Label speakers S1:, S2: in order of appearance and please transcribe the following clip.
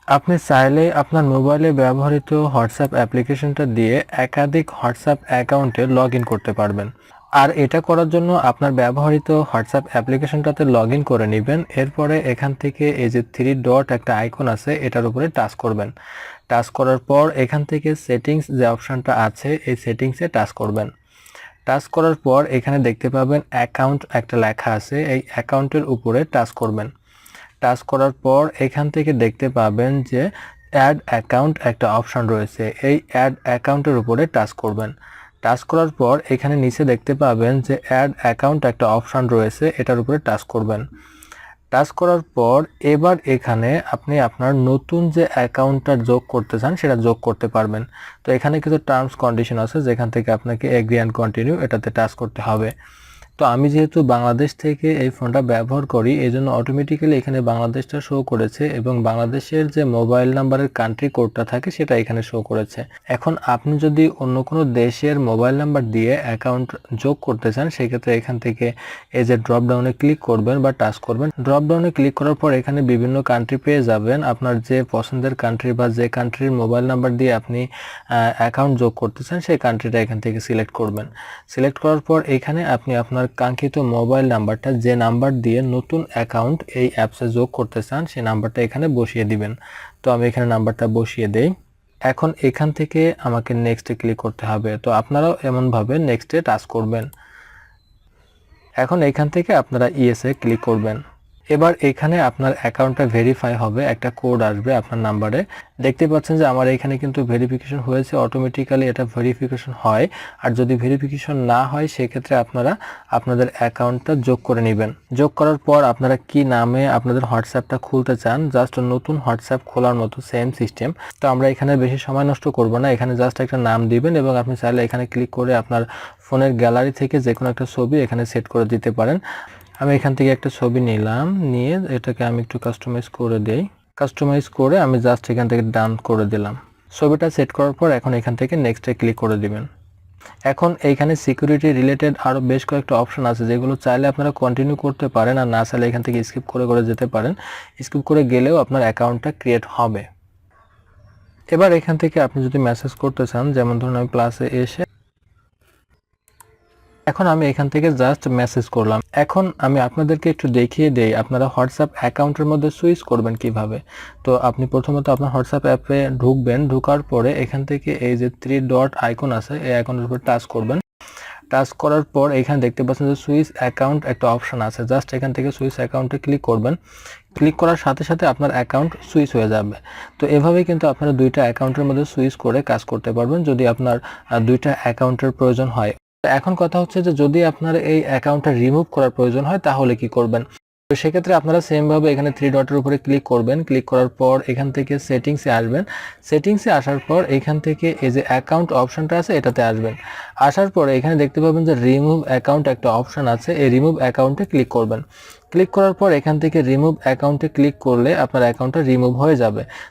S1: আপনি চাইলে আপনার মোবাইলে ব্যবহৃত হোয়াটসঅ্যাপ অ্যাপ্লিকেশনটা দিয়ে একাধিক হোয়াটসঅ্যাপ অ্যাকাউন্টে লগ ইন করতে পারবেন। আর এটা করার জন্য আপনার ব্যবহৃত হোয়াটসঅ্যাপ অ্যাপ্লিকেশনটাতে লগ ইন করে নেবেন। এরপরে এখান থেকে এই যে থ্রি ডট একটা আইকন আছে এটার উপরে টাচ করবেন। টাচ করার পর এখান থেকে সেটিংস যে অপশানটা আছে এই সেটিংসে টাচ করবেন। টাচ করার পর এখানে দেখতে পাবেন অ্যাকাউন্ট একটা লেখা আছে, এই অ্যাকাউন্টের উপরে টাচ করবেন। টাচ করার পর এখান থেকে দেখতে পাবেন যে অ্যাড অ্যাকাউন্ট একটা অপশন রয়েছে, এই অ্যাড অ্যাকাউন্টের উপরে টাচ করবেন। টাচ করার পর এখানে নিচে দেখতে পাবেন যে অ্যাড অ্যাকাউন্ট একটা অপশন রয়েছে, এটার উপরে টাচ করবেন। টাচ করার পর এবার এখানে আপনি আপনার নতুন যে অ্যাকাউন্টটা যোগ করতে চান সেটা যোগ করতে পারবেন। তো এখানে কিছু টার্মস কন্ডিশন আছে যেখান থেকে আপনাকে এগ্রি অ্যান্ড কন্টিনিউ এটাতে টাচ করতে হবে। তো আমি যেহেতু বাংলাদেশ থেকে এই ফোনটা ব্যবহার করি এই জন্য অটোমেটিক্যালি এখানে বাংলাদেশটা শো করেছে এবং বাংলাদেশের যে মোবাইল নাম্বারের কান্ট্রি কোডটা থাকে সেটা এখানে শো করেছে। এখন আপনি যদি অন্য কোনো দেশের মোবাইল নাম্বার দিয়ে অ্যাকাউন্ট যোগ করতে চান সেক্ষেত্রে এখান থেকে এই যে ড্রপ ডাউনে ক্লিক করবেন বা টাচ করবেন। ড্রপ ডাউনে ক্লিক করার পর এখানে বিভিন্ন কান্ট্রি পেয়ে যাবেন। আপনার যে পছন্দের কান্ট্রি বা যে কান্ট্রির মোবাইল নাম্বার দিয়ে আপনি অ্যাকাউন্ট যোগ করতে চান সেই কান্ট্রিটা এখান থেকে সিলেক্ট করবেন। সিলেক্ট করার পর এখানে আপনি আপনার কাঙ্ক্ষিত মোবাইল নাম্বারটা যে নাম্বার দিয়ে নতুন অ্যাকাউন্ট এই অ্যাপসে যোগ করতে চান সেই নাম্বারটা এখানে বসিয়ে দিবেন। তো আমি এখানে নাম্বারটা বসিয়ে দেই। এখন এখান থেকে আমাকে নেক্সটে ক্লিক করতে হবে। তো আপনারাও এমনভাবে নেক্সটে টাচ করবেন। এখন এখান থেকে আপনারা ইয়েসে ক্লিক করবেন। এবার এখানে আপনার অ্যাকাউন্টটা ভেরিফাই হবে, একটা কোড আসবে আপনার নাম্বারে। দেখতে পাচ্ছেন যে আমার এখানে কিন্তু ভেরিফিকেশন হয়েছে, অটোমেটিক্যালি এটা ভেরিফিকেশন হয়। আর যদি ভেরিফিকেশন না হয় সেক্ষেত্রে আপনারা আপনাদের অ্যাকাউন্টটা যোগ করে নেবেন। যোগ করার পর আপনারা কি নামে আপনাদের হোয়াটসঅ্যাপটা খুলতে চান, জাস্ট নতুন হোয়াটসঅ্যাপ খোলার মতো সেম সিস্টেম। তো আমরা এখানে বেশি সময় নষ্ট করব না, এখানে জাস্ট একটা নাম দিবেন এবং আপনি চাইলে এখানে ক্লিক করে আপনার ফোনের গ্যালারি থেকে যে কোনো একটা ছবি এখানে সেট করে দিতে পারেন। আমি এখান থেকে একটা ছবি নিলাম, নিয়ে এটাকে আমি একটু কাস্টমাইজ করে দেই। কাস্টমাইজ করে আমি জাস্ট এখান থেকে ডান করে দিলাম। ছবিটা সেট করার পর এখন এখান থেকে নেক্সটে ক্লিক করে দিবেন। এখন এইখানে সিকিউরিটি রিলেটেড আরও বেশ কয়েকটা অপশন আছে যেগুলো চাইলে আপনারা কন্টিনিউ করতে পারেন, আর না চাইলে এখান থেকে স্কিপ করে করে যেতে পারেন। স্কিপ করে গেলেও আপনার অ্যাকাউন্টটা ক্রিয়েট হবে। এবার এখান থেকে আপনি যদি মেসেজ করতে চান, যেমন ধরুন আমি প্লাসে এসে এখন আমি এখান থেকে জাস্ট মেসেজ করলাম। এখন আমি আপনাদেরকে একটু দেখিয়ে দেই আপনারা হোয়াটসঅ্যাপ অ্যাকাউন্টের মধ্যে সুইচ করবেন কিভাবে। তো আপনি প্রথমত আপনার হোয়াটসঅ্যাপ অ্যাপে ঢুকবেন, ঢোকার পরে এখান থেকে এই যে থ্রি ডট আইকন আছে এই আইকনের উপর টাচ করবেন। টাচ করার পর এখানে দেখতে পাচ্ছেন যে সুইচ অ্যাকাউন্ট একটা অপশন আছে, জাস্ট এখান থেকে সুইচ অ্যাকাউন্টে ক্লিক করবেন। ক্লিক করার সাথে সাথে আপনার অ্যাকাউন্ট সুইচ হয়ে যাবে। তো এভাবেই কিন্তু আপনারা দুইটা অ্যাকাউন্টের মধ্যে সুইচ করে কাজ করতে পারবেন যদি আপনার দুইটা অ্যাকাউন্টের প্রয়োজন হয়। এখন কথা হচ্ছে যে যদি আপনার এই অ্যাকাউন্টটা রিমুভ করার প্রয়োজন হয় তাহলে কি করবেন। তো সেক্ষেত্রে আপনারা সেম ভাবে এখানে থ্রি ডটের উপরে ক্লিক করবেন। ক্লিক করার পর এখান থেকে সেটিংসে আসবেন। সেটিংসে আসার পর এখান থেকে এই যে অ্যাকাউন্ট অপশনটা আছে এটাতে আসবেন। আসার পরে এখানে দেখতে পাবেন যে রিমুভ অ্যাকাউন্ট একটা অপশন আছে, এই রিমুভ অ্যাকাউন্টে ক্লিক করবেন। ক্লিক করার পর এখান থেকে রিমুভ অ্যাকাউন্টে ক্লিক করলে আপনার অ্যাকাউন্টটা রিমুভ হয়ে যাবে।